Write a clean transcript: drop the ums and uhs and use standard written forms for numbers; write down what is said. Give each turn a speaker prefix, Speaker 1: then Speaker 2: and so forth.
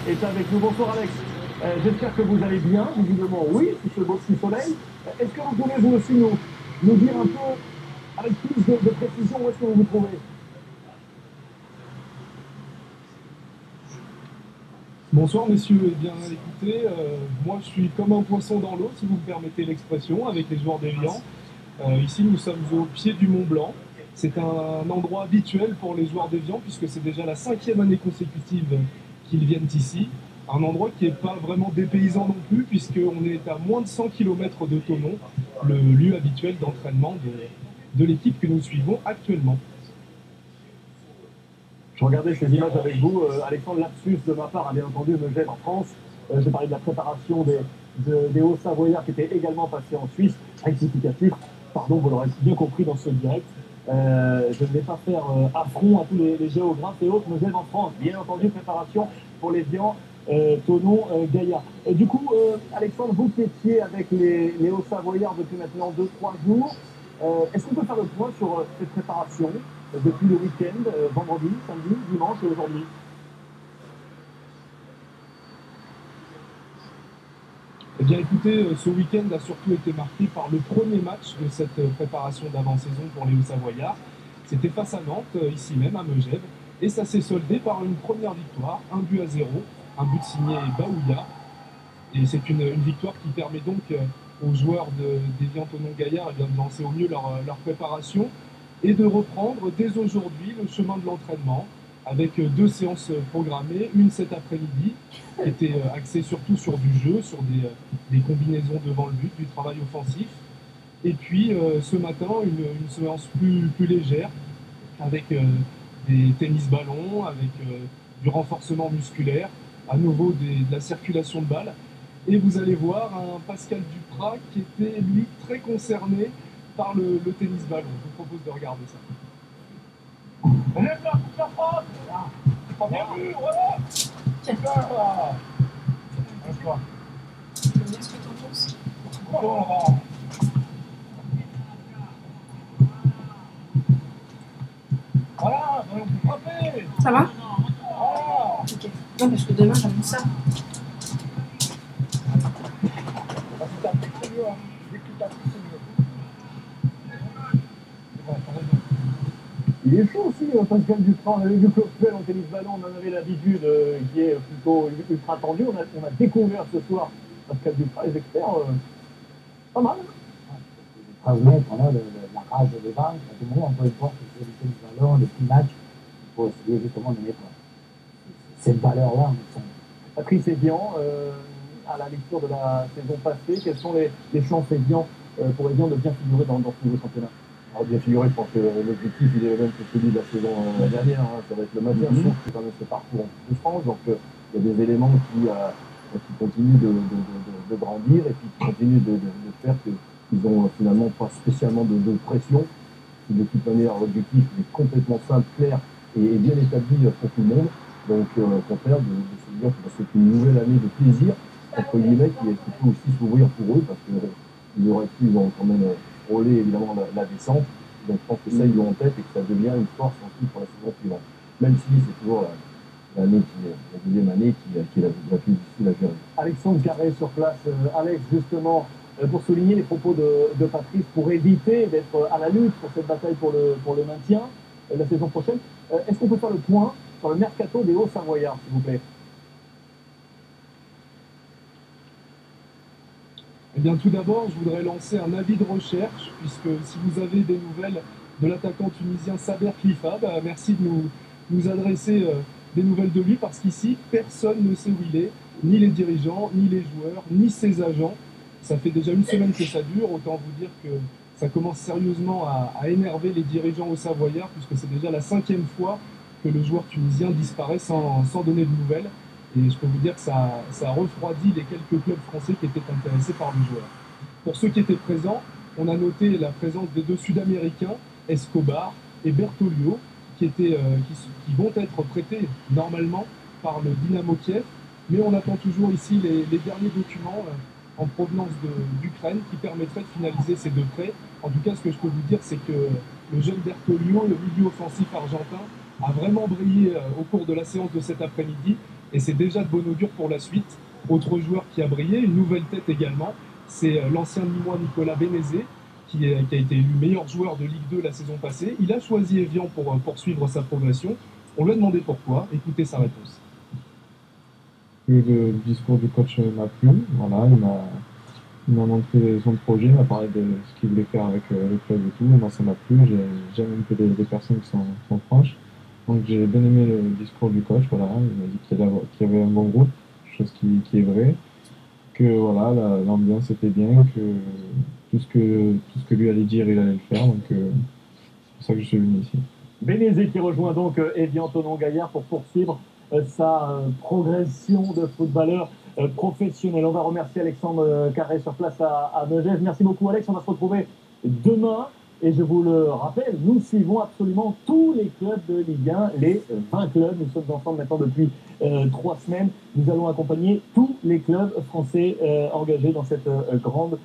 Speaker 1: est avec nous. Bonsoir Alex. J'espère que vous allez bien. Visiblement, oui, sous ce beau petit soleil. Est-ce que vous pouvez vous aussi nous dire un peu, avec plus de précision, où est-ce que vous vous trouvez?
Speaker 2: Bonsoir messieurs, eh bien écoutez, moi je suis comme un poisson dans l'eau, si vous me permettez l'expression, avec les joueurs d'Évian. Ici nous sommes au pied du Mont Blanc. C'est un endroit habituel pour les joueurs d'Évian puisque c'est déjà la 5e année consécutive qu'ils viennent ici. Un endroit qui n'est pas vraiment dépaysant non plus puisqu'on est à moins de 100 km de Thonon, le lieu habituel d'entraînement de l'équipe que nous suivons actuellement.
Speaker 1: Je regardais ces images avec vous. Alexandre, lapsus de ma part, a bien entendu, me gêne en France. J'ai parlé de la préparation des Hauts-Savoyards qui étaient également passés en Suisse. Rectificatif, pardon, vous l'aurez bien compris dans ce direct. Je ne vais pas faire affront à tous les géographes et autres, me gêne en France. Bien entendu, préparation pour les Vians, Thonon, Gaillard. Du coup, Alexandre, vous qui étiez avec les Hauts-Savoyards depuis maintenant 2-3 jours, est-ce qu'on peut faire le point sur cette préparation depuis le week-end, vendredi, samedi, dimanche et aujourd'hui?
Speaker 2: Eh bien écoutez, ce week-end a surtout été marqué par le premier match de cette préparation d'avant-saison pour les Hauts-Savoyards. C'était face à Nantes, ici même, à Megève, et ça s'est soldé par une première victoire, 1-0, un but signé Baouya. Et c'est une victoire qui permet donc aux joueurs d'Évian Thonon Gaillard de lancer au mieux leur préparation et de reprendre dès aujourd'hui le chemin de l'entraînement avec 2 séances programmées, une cet après-midi qui était axée surtout sur du jeu, sur des combinaisons devant le but, du travail offensif. Et puis ce matin, une séance plus légère avec des tennis-ballons, avec du renforcement musculaire, à nouveau de la circulation de balles. Et vous allez voir un Pascal Duprat qui était, lui, très concerné par le tennis-ballon. Je vous propose de regarder ça. On est là pour faire frappe. Bien vu, voilà. Super. Voilà.
Speaker 3: Qu'est-ce que t'en penses?
Speaker 2: Voilà, on peut frapper.
Speaker 3: Ça va?
Speaker 2: Voilà.
Speaker 3: Ok. Non, parce que demain, j'aime ça.
Speaker 1: Il est chaud aussi, Pascal Duprat. On avait vu Claude Puel en tennis-ballon, on en avait l'habitude, qui est plutôt ultra tendu. On a découvert ce soir Pascal Duprat, les experts, pas mal.
Speaker 4: Transmettre voilà, la rage de vaincre, à tout moment, encore une fois, que c'est le tennis-ballon, les petits matchs, pour essayer justement de mettre cette valeur-là en son.
Speaker 1: Patrice Evian, à la lecture de la saison passée, quelles sont les chances Evian, pour Evian de bien figurer dans ce nouveau championnat? Alors bien figurer, je pense que l'objectif il est le même que celui de la saison dernière, hein, ça va être le maintien, sauf que quand même ce parcours en Coupe de France, donc il y a des éléments qui continuent de grandir et puis qui continuent de faire qu'ils n'ont finalement pas spécialement de pression. De toute manière, l'objectif est complètement simple, clair et bien établi pour tout le monde. Donc au contraire, de se dire que c'est une nouvelle année de plaisir, entre guillemets, qui peut aussi s'ouvrir pour eux, parce qu'ils auraient pu, ils ont quand même frôlé évidemment la descente. Donc je pense que ça, ils l'ont en tête et que ça devient une force ensuite pour la saison suivante. Même si c'est toujours la deuxième année qui est la plus difficile à gérer. Alexandre Carré sur place. Alex, justement, pour souligner les propos de Patrice, pour éviter d'être à la lutte pour cette bataille pour le maintien la saison prochaine, est-ce qu'on peut faire le point sur le mercato des Hauts-Savoyards, s'il vous plaît?
Speaker 2: Eh bien, tout d'abord, je voudrais lancer un avis de recherche, puisque si vous avez des nouvelles de l'attaquant tunisien Saber Khlifa, merci de nous adresser des nouvelles de lui, parce qu'ici, personne ne sait où il est, ni les dirigeants, ni les joueurs, ni ses agents. Ça fait déjà une semaine que ça dure, autant vous dire que ça commence sérieusement à énerver les dirigeants au Savoyard, puisque c'est déjà la 5e fois que le joueur tunisien disparaît sans donner de nouvelles. Et je peux vous dire que ça a refroidi les quelques clubs français qui étaient intéressés par le joueur. Pour ceux qui étaient présents, on a noté la présence des 2 Sud-Américains, Escobar et Bertolio, qui vont être prêtés normalement par le Dynamo Kiev. Mais on attend toujours ici les derniers documents en provenance d'Ukraine qui permettraient de finaliser ces 2 prêts. En tout cas, ce que je peux vous dire, c'est que le jeune Bertolio, le milieu offensif argentin, a vraiment brillé au cours de la séance de cet après-midi. et c'est déjà de bon augure pour la suite. Autre joueur qui a brillé, une nouvelle tête également, c'est l'ancien Limois Nicolas Bénézé, qui a été élu meilleur joueur de Ligue 2 la saison passée. Il a choisi Evian pour poursuivre sa progression. On lui a demandé pourquoi. Écoutez sa réponse.
Speaker 5: Le discours du coach m'a plu. Voilà, il m'a montré son projet, il m'a parlé de ce qu'il voulait faire avec le club et tout. Moi, ça m'a plu. J'aime un peu des personnes qui sont franches. Donc, j'ai bien aimé le discours du coach. Voilà, il m'a dit qu'il y avait un bon groupe, chose qui est vrai. Que voilà, l'ambiance était bien, que tout ce que lui allait dire, il allait le faire. Donc, c'est pour ça que je suis venu ici.
Speaker 1: Bénézé qui rejoint donc Evian Thonon-Gaillard pour poursuivre sa progression de footballeur professionnel. On va remercier Alexandre Carré sur place à Megève. Merci beaucoup Alex, on va se retrouver demain. Et je vous le rappelle, nous suivons absolument tous les clubs de Ligue 1, les 20 clubs. Nous sommes ensemble maintenant depuis 3 semaines. Nous allons accompagner tous les clubs français engagés dans cette grande